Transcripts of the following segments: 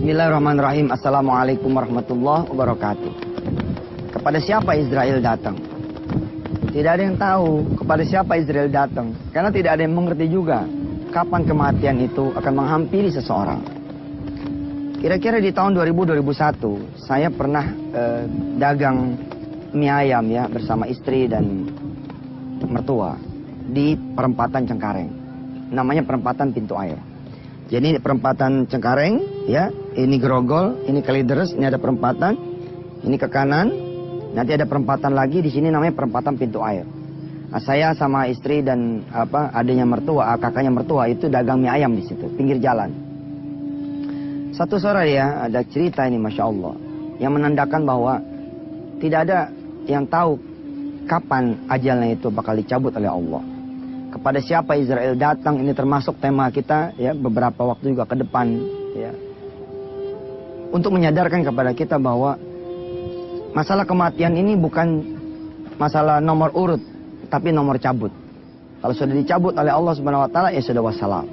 Bismillahirrahmanirrahim. Assalamualaikum warahmatullahi wabarakatuh. Kepada siapa Israel datang? Tidak ada yang tahu kepada siapa Israel datang. Karena tidak ada yang mengerti juga kapan kematian itu akan menghampiri seseorang. Kira-kira di tahun 2000-2001 saya pernah dagang mie ayam ya bersama istri dan mertua di perempatan Cengkareng. Namanya perempatan Pintu Air. Jadi perempatan Cengkareng ya, ini Grogol, ini Kalideres, ini ada perempatan, ini ke kanan, nanti ada perempatan lagi di sini namanya perempatan Pintu Air. Nah, saya sama istri dan adanya mertua, kakaknya mertua itu dagang mie ayam di situ, pinggir jalan. Satu sore ya ada cerita ini Masya Allah yang menandakan bahwa tidak ada yang tahu kapan ajalnya itu bakal dicabut oleh Allah. Kepada siapa Israel datang, ini termasuk tema kita ya beberapa waktu juga ke depan ya. Untuk menyadarkan kepada kita bahwa masalah kematian ini bukan masalah nomor urut, tapi nomor cabut. Kalau sudah dicabut oleh Allah Subhanahu wa taala ya sudah wassalam.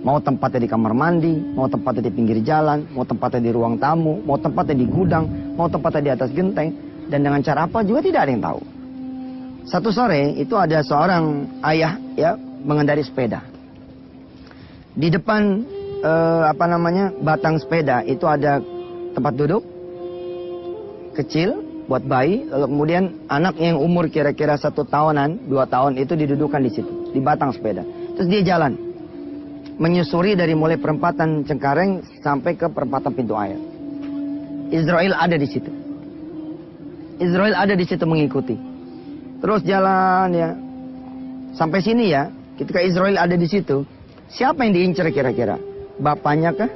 Mau tempatnya di kamar mandi, mau tempatnya di pinggir jalan, mau tempatnya di ruang tamu, mau tempatnya di gudang, mau tempatnya di atas genteng, dan dengan cara apa juga tidak ada yang tahu. Satu sore itu ada seorang ayah ya mengendari sepeda. Di depan batang sepeda itu ada tempat duduk kecil buat bayi. Lalu kemudian anak yang umur kira-kira 1 tahunan, 2 tahun itu didudukan di situ di batang sepeda. Terus dia jalan menyusuri dari mulai perempatan Cengkareng sampai ke perempatan Pintu Air. Israel ada di situ. Israel ada di situ mengikuti. Terus jalan ya sampai sini ya. Ketika Israel ada di situ, siapa yang diincar kira-kira? Bapaknya kah?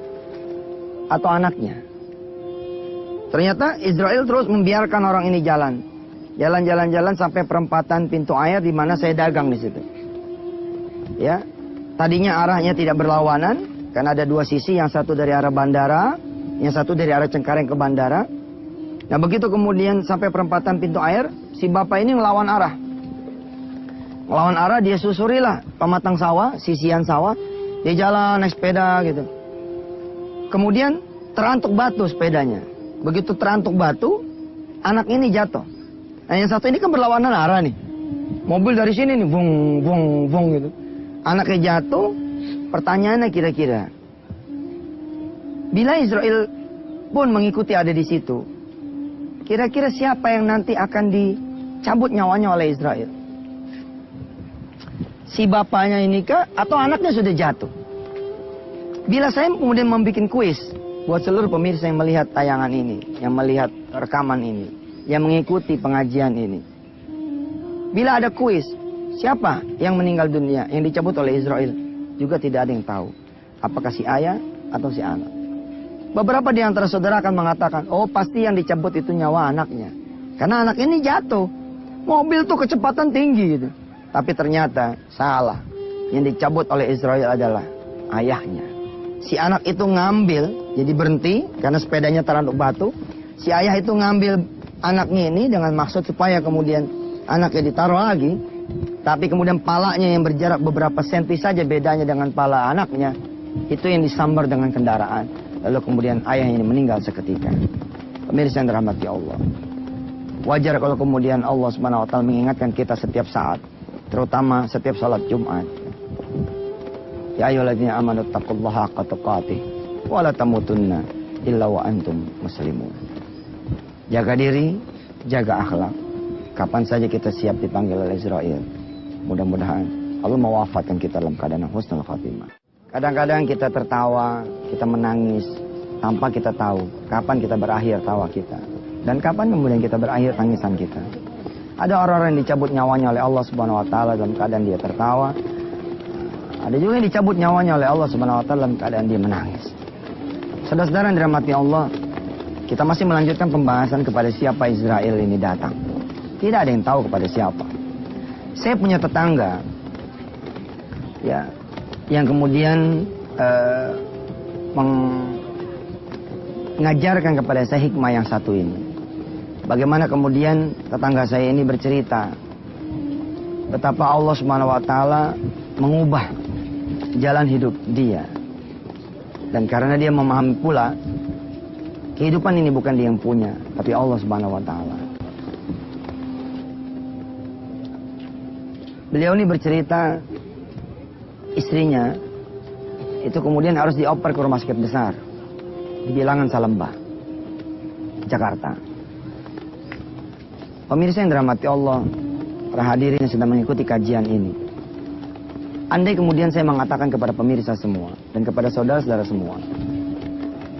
Atau anaknya? Ternyata Israel terus membiarkan orang ini jalan. Jalan sampai perempatan Pintu Air di mana saya dagang di situ. Ya. Tadinya arahnya tidak berlawanan karena ada 2 sisi, yang satu dari arah bandara, yang satu dari arah Cengkareng ke bandara. Nah, begitu kemudian sampai perempatan Pintu Air, si bapak ini ngelawan arah. Ngelawan arah, dia susurilah pematang sawah, sisian sawah. Dia jalan naik sepeda gitu. Kemudian terantuk batu sepedanya. Begitu terantuk batu, anak ini jatuh. Nah, yang satu ini kan berlawanan arah nih. Mobil dari sini nih, bung, bung, bung gitu. Anaknya jatuh, pertanyaannya kira-kira. Bila Israel pun mengikuti ada di situ, kira-kira siapa yang nanti akan dicabut nyawanya oleh Israel? Si bapaknya ini kah? Atau anaknya sudah jatuh? Bila saya kemudian membuat kuis buat seluruh pemirsa yang melihat tayangan ini, yang melihat rekaman ini, yang mengikuti pengajian ini. Bila ada kuis, siapa yang meninggal dunia, yang dicabut oleh Israel? Juga tidak ada yang tahu. Apakah si ayah atau si anak? Beberapa di antara saudara akan mengatakan, oh pasti yang dicabut itu nyawa anaknya. Karena anak ini jatuh. Mobil tuh kecepatan tinggi gitu. Tapi ternyata salah. Yang dicabut oleh Israel adalah ayahnya. Si anak itu ngambil, jadi berhenti karena sepedanya terantuk batu. Si ayah itu ngambil anaknya ini dengan maksud supaya kemudian anaknya ditaruh lagi. Tapi kemudian palanya yang berjarak beberapa senti saja bedanya dengan pala anaknya. Itu yang disambar dengan kendaraan. Lalu kemudian ayah ini meninggal seketika. Pemirsa yang dirahmati Allah. Wajar kalau kemudian Allah SWT mengingatkan kita setiap saat. Terutama setiap salat Jumat. Ya ayyuhalladzina amanu taqullaha haqqa tuqatih. Wa la tamutunna illa wa antum muslimun. Jaga diri, jaga akhlak. Kapan saja kita siap dipanggil oleh Israel. Mudah-mudahan Allah mewafatkan kita dalam keadaan husnul khatimah. Kadang-kadang kita tertawa, kita menangis, tanpa kita tahu kapan kita berakhir tawa kita. Dan kapan kemudian kita berakhir tangisan kita. Ada orang-orang yang dicabut nyawanya oleh Allah Subhanahu wa taala dalam keadaan dia tertawa. Ada juga yang dicabut nyawanya oleh Allah Subhanahu wa taala dalam keadaan dia menangis. Saudara-saudara yang dirahmati Allah, kita masih melanjutkan pembahasan kepada siapa Israel ini datang. Tidak ada yang tahu kepada siapa. Saya punya tetangga ya yang kemudian mengajarkan kepada saya hikmah yang satu ini. Bagaimana kemudian tetangga saya ini bercerita betapa Allah Subhanahu wa taala mengubah jalan hidup dia. Dan karena dia memahami pula Kehidupan ini bukan dia yang punya, tapi Allah Subhanahu wa taala. Beliau ini bercerita istrinya itu kemudian harus dioper ke rumah sakit besar di Bilangan Salemba, Jakarta. Pemirsa yang dirahmati Allah, para hadirin yang sedang mengikuti kajian ini. Andai kemudian saya mengatakan kepada pemirsa semua dan kepada saudara-saudara semua,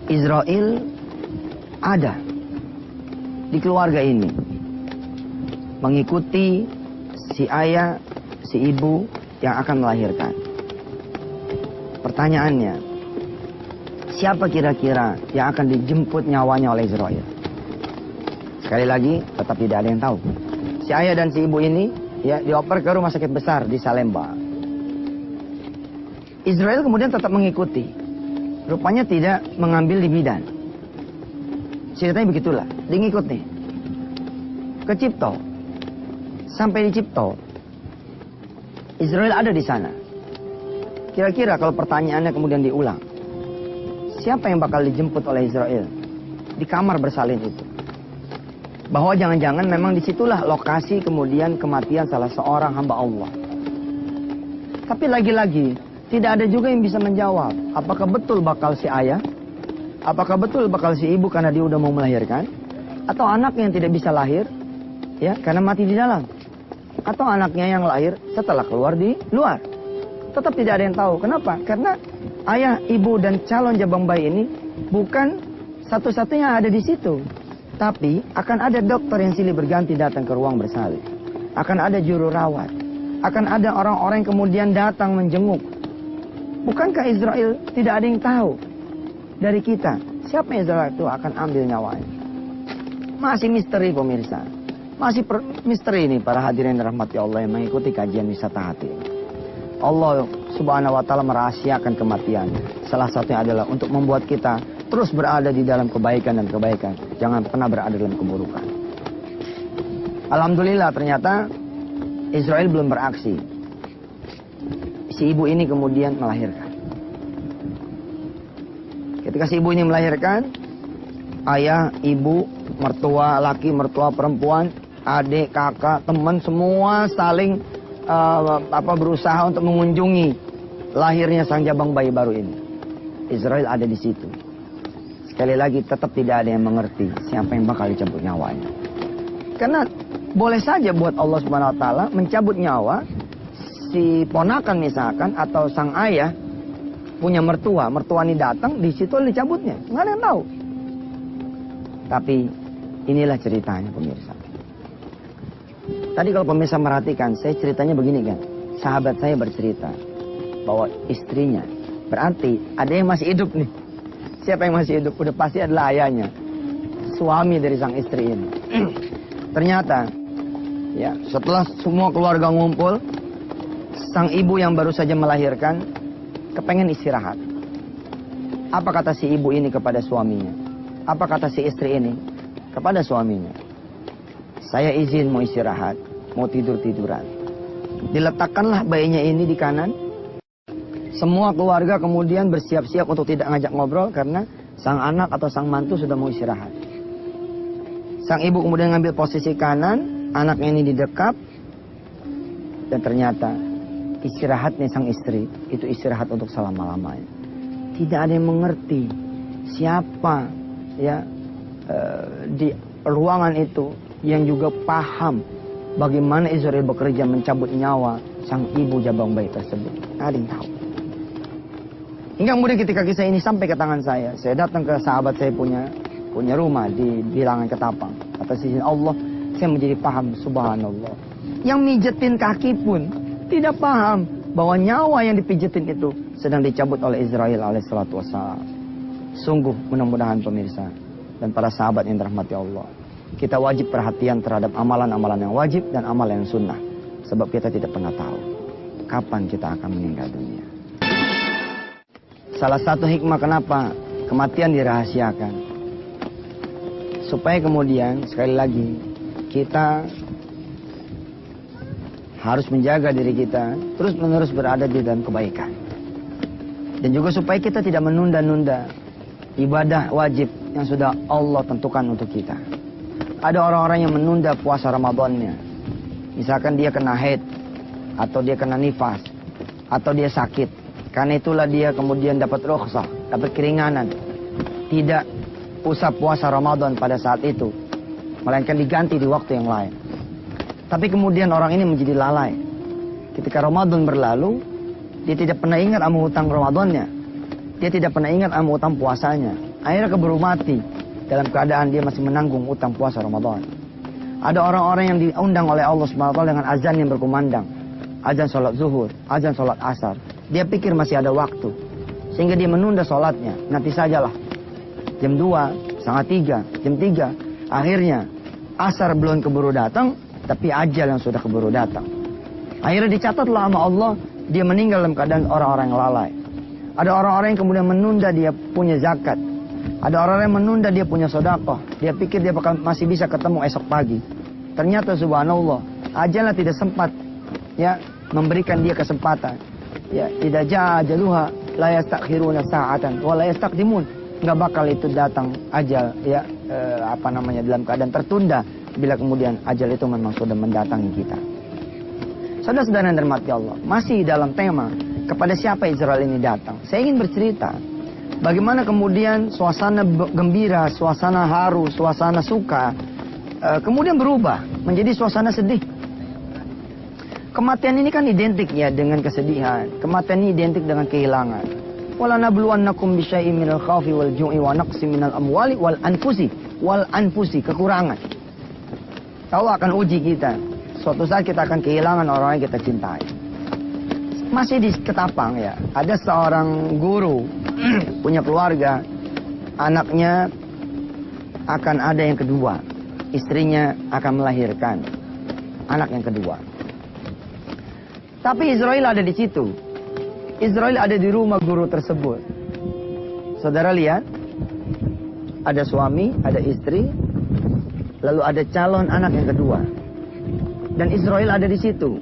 Israel ada di keluarga ini, mengikuti si ayah, si ibu yang akan melahirkan. Pertanyaannya, siapa kira-kira yang akan dijemput nyawanya oleh Israel? Sekali lagi, tetap tidak ada yang tahu. Si ayah dan si ibu ini ya dioper ke rumah sakit besar di Salemba. Israel kemudian tetap mengikuti. Rupanya tidak mengambil di bidan. Ceritanya begitulah, dia ngikut nih. Ke Cipto. Sampai di Cipto, Israel ada di sana. Kira-kira kalau pertanyaannya kemudian diulang, siapa yang bakal dijemput oleh Israel di kamar bersalin itu? Bahwa jangan-jangan memang disitulah lokasi kemudian kematian salah seorang hamba Allah. Tapi lagi-lagi, tidak ada juga yang bisa menjawab, apakah betul bakal si ayah, apakah betul bakal si ibu karena dia udah mau melahirkan, atau anaknya yang tidak bisa lahir, ya karena mati di dalam, atau anaknya yang lahir setelah keluar di luar. Tetap tidak ada yang tahu. Kenapa? Karena ayah, ibu, dan calon jabang bayi ini bukan satu-satunya yang ada di situ. Tapi akan ada dokter yang silih berganti datang ke ruang bersalin. Akan ada juru rawat. Akan ada orang-orang yang kemudian datang menjenguk. Bukankah Israel tidak ada yang tahu dari kita siapa yang Israel itu akan ambil nyawanya? Masih misteri pemirsa. Masih misteri ini para hadirin rahmati Allah yang mengikuti kajian wisata hati. Allah Subhanahu wa taala merahasiakan kematian. Salah satunya adalah untuk membuat kita terus berada di dalam kebaikan dan kebaikan. Jangan pernah berada dalam keburukan. Alhamdulillah ternyata Israel belum beraksi. Si ibu ini kemudian melahirkan. Ketika si ibu ini melahirkan, ayah, ibu, mertua laki, mertua perempuan, adik, kakak, teman semua saling berusaha untuk mengunjungi lahirnya sang jabang bayi baru ini. Israel ada di situ. Sekali lagi tetap tidak ada yang mengerti siapa yang bakal dicabut nyawanya. Karena boleh saja buat Allah Subhanahu wa taala mencabut nyawa si ponakan misalkan atau sang ayah punya mertua ini datang di situ dicabutnya, nggak ada yang tahu. Tapi inilah ceritanya pemirsa. Tadi kalau pemirsa merhatikan, saya ceritanya begini kan. Sahabat saya bercerita bahwa istrinya, berarti ada yang masih hidup nih. Siapa yang masih hidup? Udah pasti adalah ayahnya, suami dari sang istri ini. Ternyata, ya setelah semua keluarga ngumpul, sang ibu yang baru saja melahirkan kepengen istirahat. Apa kata si ibu ini kepada suaminya? Apa kata si istri ini kepada suaminya? Saya izin mau istirahat, mau tidur-tiduran. Diletakkanlah bayinya ini di kanan. Semua keluarga kemudian bersiap-siap untuk tidak ngajak ngobrol karena sang anak atau sang mantu sudah mau istirahat. Sang ibu kemudian ngambil posisi kanan, anaknya ini didekap. Dan ternyata istirahatnya sang istri itu istirahat untuk selama-lamanya. Tidak ada yang mengerti siapa ya di ruangan itu yang juga paham bagaimana Israel bekerja mencabut nyawa sang ibu jabang bayi tersebut. Tidak ada yang tahu. Hingga kemudian ketika kisah ini sampai ke tangan saya datang ke sahabat saya punya rumah di Bilangan Ketapang. Atas izin Allah, saya menjadi paham, subhanallah. Yang mijetin kaki pun tidak paham bahwa nyawa yang dipijetin itu sedang dicabut oleh Israel alaihissalatu wassalam. Sungguh mudah-mudahan pemirsa dan para sahabat yang dirahmati Allah, kita wajib perhatian terhadap amalan-amalan yang wajib dan amalan yang sunnah. Sebab kita tidak pernah tahu kapan kita akan meninggal dunia. Salah satu hikmah kenapa kematian dirahasiakan, supaya kemudian sekali lagi kita harus menjaga diri kita terus-menerus berada di dalam kebaikan. Dan juga supaya kita tidak menunda-nunda ibadah wajib yang sudah Allah tentukan untuk kita. Ada orang-orang yang menunda puasa Ramadannya. Misalkan dia kena haid, atau dia kena nifas, atau dia sakit. Karena itulah dia kemudian dapat rukhsah, dapat keringanan. Tidak usah puasa Ramadan pada saat itu, melainkan diganti di waktu yang lain. Tapi kemudian orang ini menjadi lalai. Ketika Ramadan berlalu, dia tidak pernah ingat sama hutang Ramadannya. Dia tidak pernah ingat sama hutang puasanya. Akhirnya keburu mati dalam keadaan dia masih menanggung hutang puasa Ramadan. Ada orang-orang yang diundang oleh Allah SWT dengan azan yang berkumandang. Azan sholat zuhur, azan sholat asar. Dia pikir masih ada waktu, sehingga dia menunda sholatnya. Nanti sajalah. Jam 2, setengah 3, jam 3. Akhirnya asar belum keburu datang, tapi ajal yang sudah keburu datang. Akhirnya dicatatlah sama Allah, dia meninggal dalam keadaan orang-orang yang lalai. Ada orang-orang yang kemudian menunda dia punya zakat. Ada orang-orang yang menunda dia punya sedekah. Dia pikir dia bakal masih bisa ketemu esok pagi. Ternyata subhanallah, ajalnya tidak sempat ya memberikan dia kesempatan. Ya, idza jaa ajaluha la yastakhiruna sa'atan wa la yastaqdimun. Enggak bakal itu datang ajal ya dalam keadaan tertunda bila kemudian ajal itu memang sudah mendatangi kita. Saudara-saudara yang dirahmati Allah, masih dalam tema kepada siapa Israel ini datang. Saya ingin bercerita bagaimana kemudian suasana gembira, suasana haru, suasana suka kemudian berubah menjadi suasana sedih. Kematian ini kan identik ya dengan kesedihan. Kematian ini identik dengan kehilangan. Wala nabluwannakum bisyai'in minal khaufi wal ju'i wa naqsin minal amwali wal anfusi, kekurangan. Allah akan uji kita. Suatu saat kita akan kehilangan orang yang kita cintai. Masih di Ketapang ya, ada seorang guru punya keluarga, anaknya akan ada yang kedua, istrinya akan melahirkan anak yang kedua. Tapi Israel ada di situ. Israel ada di rumah guru tersebut. Saudara lihat, ada suami, ada istri, lalu ada calon anak yang kedua. Dan Israel ada di situ.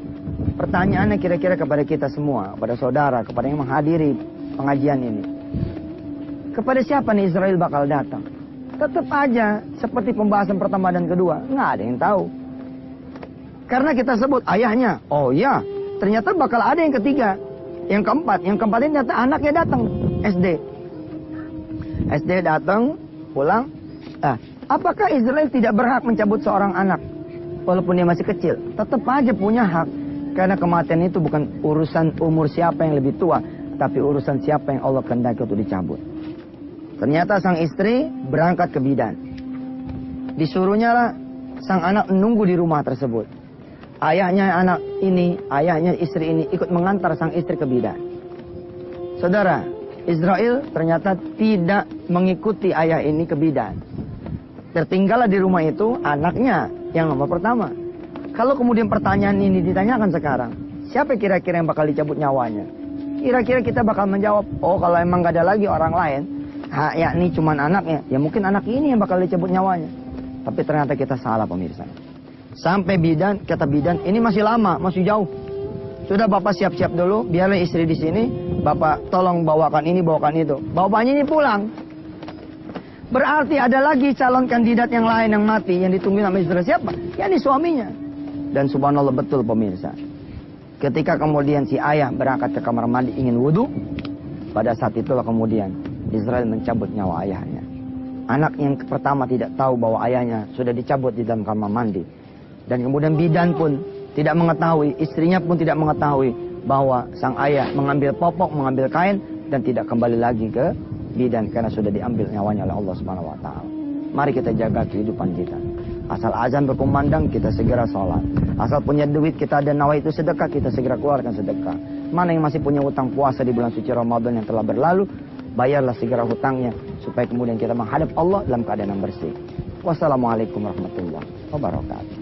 Pertanyaannya kira-kira kepada kita semua, kepada saudara, kepada yang menghadiri pengajian ini. Kepada siapa nih Israel bakal datang? Tetap aja seperti pembahasan pertama dan kedua, nggak ada yang tahu. Karena kita sebut ayahnya, oh ya, ternyata bakal ada yang ketiga, yang keempat ini ternyata anaknya datang, SD datang, pulang. Apakah Israel tidak berhak mencabut seorang anak? Walaupun dia masih kecil, tetap aja punya hak. Karena kematian itu bukan urusan umur siapa yang lebih tua, tapi urusan siapa yang Allah kehendaki untuk dicabut. Ternyata sang istri berangkat ke bidan. Disuruhnya lah sang anak menunggu di rumah tersebut. Ayahnya istri ini ikut mengantar sang istri ke bidan. Saudara, Israel ternyata tidak mengikuti ayah ini ke bidan. Tertinggallah di rumah itu anaknya yang nomor pertama. Kalau kemudian pertanyaan ini ditanyakan sekarang, siapa kira-kira yang bakal dicabut nyawanya? Kira-kira kita bakal menjawab, oh kalau emang gak ada lagi orang lain, yakni cuman anaknya, ya mungkin anak ini yang bakal dicabut nyawanya. Tapi ternyata kita salah pemirsa. Sampai bidan, kata bidan, ini masih lama, masih jauh. Sudah bapak siap-siap dulu, biarlah istri di sini, bapak tolong bawakan ini, bawakan itu. Bapaknya ini pulang. Berarti ada lagi calon kandidat yang lain yang mati, yang ditunggu sama istri siapa? Ya ini suaminya. Dan subhanallah betul pemirsa. Ketika kemudian si ayah berangkat ke kamar mandi ingin wudhu, pada saat itulah kemudian Israel mencabut nyawa ayahnya. Anak yang pertama tidak tahu bahwa ayahnya sudah dicabut di dalam kamar mandi. Dan kemudian bidan pun tidak mengetahui, istrinya pun tidak mengetahui bahwa sang ayah mengambil popok, mengambil kain, dan tidak kembali lagi ke bidan karena sudah diambil nyawanya oleh Allah Subhanahu wa taala. Mari kita jaga kehidupan kita. Asal azan berkumandang kita segera sholat. Asal punya duit kita ada nawaitu sedekah, kita segera keluarkan sedekah. Mana yang masih punya hutang puasa di bulan suci Ramadan yang telah berlalu, bayarlah segera hutangnya supaya kemudian kita menghadap Allah dalam keadaan yang bersih. Wassalamualaikum warahmatullahi wabarakatuh.